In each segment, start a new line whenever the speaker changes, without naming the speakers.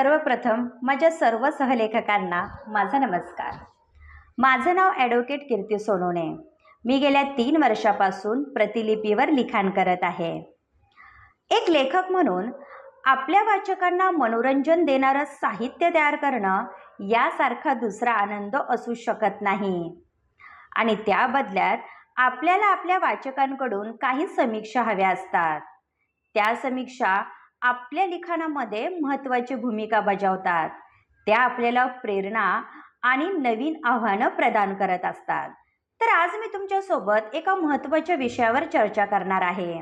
सर्वप्रथम माझ्या सर्व सहलेखकांना माझा नमस्कार. माझं नाव ॲडव्होकेट कीर्ती सोनवणे. मी गेल्या 3 वर्षापासून प्रतिलिपीवर लिखाण करत आहे. एक लेखक म्हणून आपल्या वाचकांना मनोरंजन देणारं साहित्य तयार करणं यासारखा दुसरा आनंद असू शकत नाही. आणि त्या बदल्यात आपल्याला आपल्या वाचकांकडून काही समीक्षा हव्या असतात. त्या समीक्षा आपल्या लिखाणामध्ये महत्त्वाची भूमिका बजावतात. त्या आपल्याला प्रेरणा आणि नवीन आव्हानं प्रदान करत असतात. तर आज मी तुमच्यासोबत एका महत्त्वाच्या विषयावर चर्चा करणार आहे.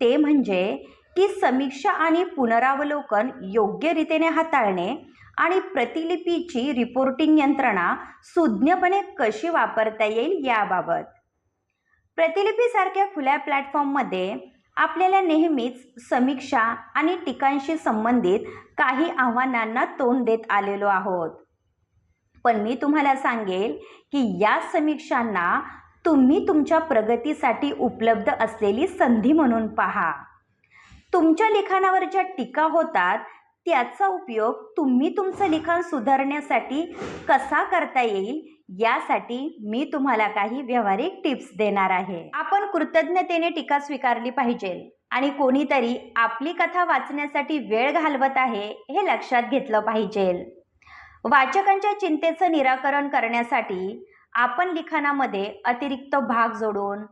ते म्हणजे की समीक्षा आणि पुनरावलोकन योग्य रीतीने हाताळणे आणि प्रतिलिपीची रिपोर्टिंग यंत्रणा सुज्ञपणे कशी वापरता येईल याबाबत. प्रतिलिपीसारख्या खुल्या प्लॅटफॉर्ममध्ये आपल्याला नेहमीच समीक्षा आणि टीकांशी संबंधित काही आव्हानांना तोंड देत आलेलो आहोत. पण मी तुम्हाला सांगेल की या समीक्षांना तुम्ही तुमच्या प्रगतीसाठी उपलब्ध असलेली संधी म्हणून पहा. तुमच्या लिखाणावर ज्या टीका होतात त्याचा उपयोग तुम्ही तुमचं लिखाण सुधारण्यासाठी कसा करता येईल यासाठी मी तुम्हाला काही व्यावहारिक टिप्स देणार आहे. आपण कृतज्ञतेने टीका स्वीकारली पाहिजे आणि कोणीतरी आपली कथा वाचण्यासाठी वेळ घालवत आहे हे लक्षात घेतलं पाहिजे. वाचकांच्या चिंतेचं निराकरण करण्यासाठी आपण लिखाणामध्ये अतिरिक्त भाग जोडून,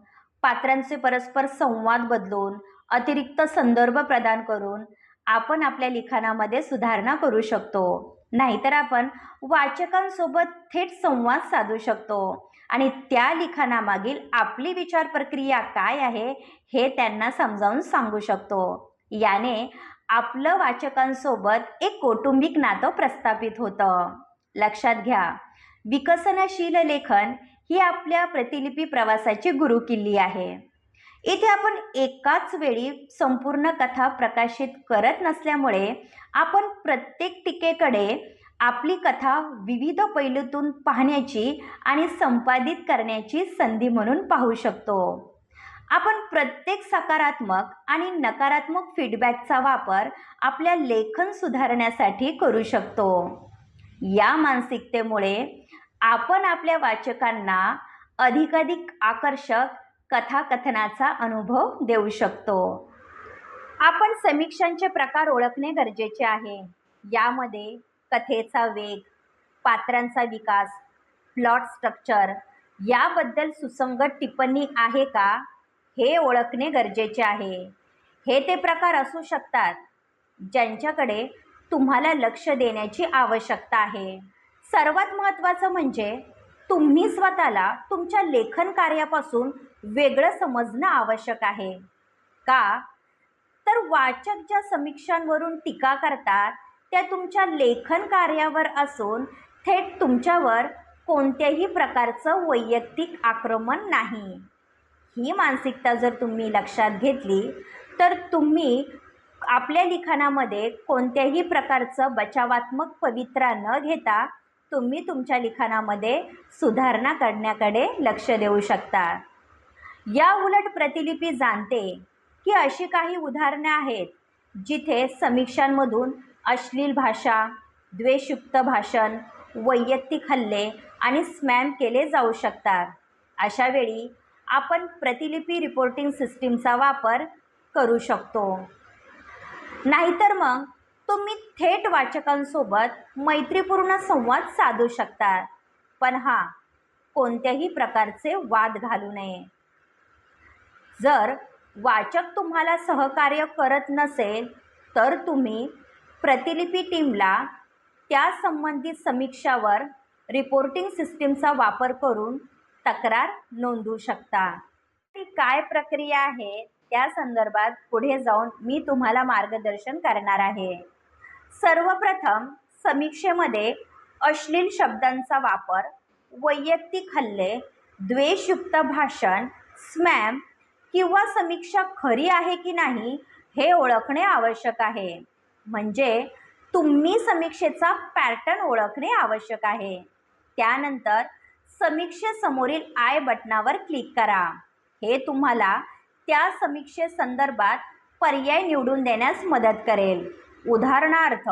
पात्रांचे परस्पर संवाद बदलून, अतिरिक्त संदर्भ प्रदान करून आपण आपल्या लिखाणामध्ये सुधारणा करू शकतो. नाहीतर आपण वाचकांसोबत थेट संवाद साधू शकतो आणि त्या लिखाणामागील आपली विचार प्रक्रिया काय आहे हे त्यांना समजावून सांगू शकतो. याने आपलं वाचकांसोबत एक कौटुंबिक नातं प्रस्थापित होतं. लक्षात घ्या, विकसनशील लेखन ही आपल्या प्रतिलिपी प्रवासाची गुरुकिल्ली आहे. इथे आपण एकाच वेळी संपूर्ण कथा प्रकाशित करत नसल्यामुळे आपण प्रत्येक टीकेकडे आपली कथा विविध पैलूतून पाहण्याची आणि संपादित करण्याची संधी म्हणून पाहू शकतो. आपण प्रत्येक सकारात्मक आणि नकारात्मक फीडबॅकचा वापर आपल्या लेखन सुधारण्यासाठी करू शकतो. या मानसिकतेमुळे आपण आपल्या वाचकांना अधिकाधिक आकर्षक कथाकथनाचा अनुभव देऊ शकतो. आपण समीक्षांचे प्रकार ओळखणे गरजेचे आहे. यामध्ये कथेचा वेग, पात्रांचा विकास, प्लॉट स्ट्रक्चर याबद्दल सुसंगत टिप्पणी आहे का हे ओळखणे गरजेचे आहे. हे ते प्रकार असू शकतात ज्यांच्याकडे तुम्हाला लक्ष देण्याची आवश्यकता आहे. सर्वात महत्त्वाचं म्हणजे तुम्ही स्वतःला तुमच्या लेखन कार्यापासून वेगळं समजणं आवश्यक आहे. का तर वाचक ज्या समीक्षांवरून टीका करतात त्या तुमच्या लेखन कार्यावर असून थेट तुमच्यावर कोणत्याही प्रकारचं वैयक्तिक आक्रमण नाही. ही मानसिकता जर तुम्ही लक्षात घेतली तर तुम्ही आपल्या लिखाणामध्ये कोणत्याही प्रकारचं बचावात्मक पवित्रा न घेता तुम्ही तुमच्या लिखाणामध्ये सुधारणा करण्याकडे लक्ष देऊ शकता. या उलट प्रतिलिपी जाणते की अशी काही उदाहरणे आहेत जिथे समीक्षांमधून अश्लील भाषा, द्वेषयुक्त भाषण, वैयक्तिक हल्ले आणि स्पॅम केले जाऊ शकतात. अशा वेळी आपण प्रतिलिपी रिपोर्टिंग सिस्टीमचा वापर करू शकतो. नाहीतर मग तुम्ही थेट वाचकांसोबत मैत्रीपूर्ण संवाद साधू शकता. पण कोणत्याही प्रकारचे वाद घालू नये. जर वाचक तुम्हाला सहकार्य करत नसेल तर तुम्ही प्रतिलिपी टीमला त्या संबंधित समीक्षावर रिपोर्टिंग सिस्टीमचा वापर करून तक्रार नोंदवू शकता. ती काय प्रक्रिया आहे त्या संदर्भात पुढे जाऊन मी तुम्हाला मार्गदर्शन करणार आहे. सर्वप्रथम समीक्षेमध्ये अश्लील शब्दांचा वापर, वैयक्तिक हल्ले, द्वेषयुक्त भाषण, स्पॅम किंवा समीक्षा खरी आहे की नाही हे ओळखणे आवश्यक आहे. म्हणजे तुम्ही समीक्षेचा पॅटर्न ओळखणे आवश्यक आहे. त्यानंतर समीक्षेसमोरील आय बटनावर क्लिक करा. हे तुम्हाला त्या समीक्षेसंदर्भात पर्याय निवडून देण्यास मदत करेल. उदाहरणार्थ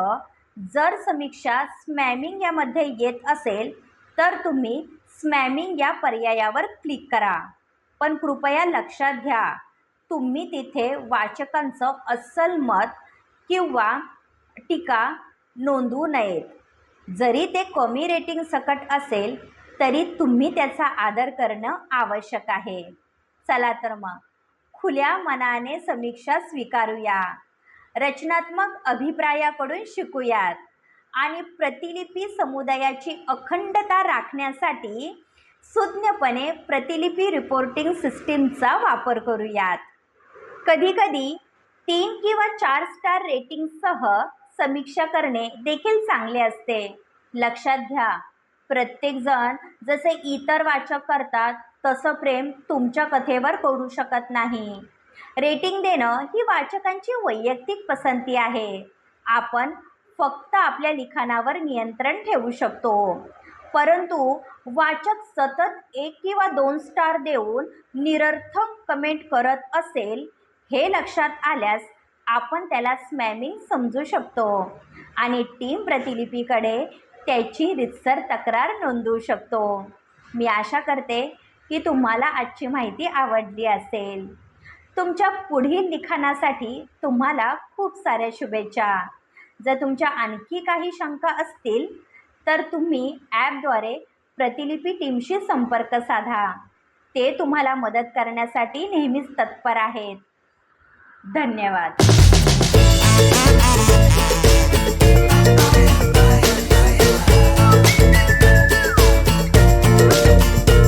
जर समीक्षा स्मॅमिंग यामध्ये येत असेल तर तुम्ही स्मॅमिंग या पर्यायावर क्लिक करा. पण कृपया लक्षात घ्या, तुम्ही तिथे वाचकांचं अस्सल मत किंवा टीका नोंदवू नयेत. जरी ते कमी रेटिंग सकट असेल तरी तुम्ही त्याचा आदर करणं आवश्यक आहे. चला तर मग खुल्या मनाने समीक्षा स्वीकारूया, रचनात्मक अभिप्रायाकडून शिकूयात आणि प्रतिलिपी समुदायाची अखंडता राखण्यासाठी सुज्ञपणे प्रतिलिपी रिपोर्टिंग सिस्टीमचा वापर करूयात. कधीकधी 3 किंवा 4 स्टार रेटिंगसह समीक्षा करणे देखील चांगले असते. लक्षात घ्या, प्रत्येकजण जसे इतर वाचक करतात तसं प्रेम तुमच्या कथेवर करू शकत नाही. रेटिंग देणं ही वाचकांची वैयक्तिक पसंती आहे. आपण फक्त आपल्या लिखाणावर नियंत्रण ठेवू शकतो. परंतु वाचक सतत 1 किंवा 2 स्टार देऊन निरर्थक कमेंट करत असेल हे लक्षात आल्यास आपण त्याला स्मॅमिंग समजू शकतो आणि टीम प्रतिलिपीकडे त्याची रीतसर तक्रार नोंदवू शकतो. मी आशा करते की तुम्हाला आजची माहिती आवडली असेल. तुमच्या पुढील लिखाणासाठी तुम्हाला खूप साऱ्या शुभेच्छा. जर तुमच्या आणखी काही शंका असतील तर तुम्ही ॲपद्वारे प्रतिलिपी टीमशी संपर्क साधा. ते तुम्हाला मदत करण्यासाठी नेहमीच तत्पर आहेत. धन्यवाद.